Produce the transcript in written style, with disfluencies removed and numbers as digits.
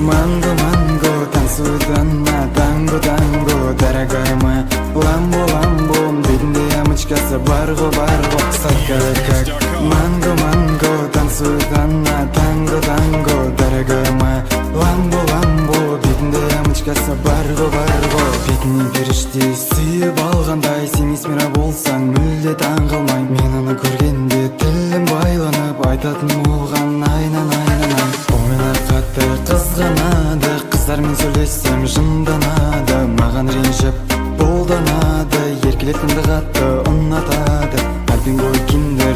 Манго, манго, танцует она, танго, танго, дорогая моя. Ламбо, ламбо, бедная ямочкасы бар-го, бар-го, сладкая как. Манго, манго, танцует она, танго, танго, дорогая моя. Ламбо, ламбо, бедная ямочкасы бар-го, бар-го. Бетіне періште сүйіп алғандай, сен есмира болсаң мүлде таң қалмай. Мен оны көргенде тілім байланып айтатын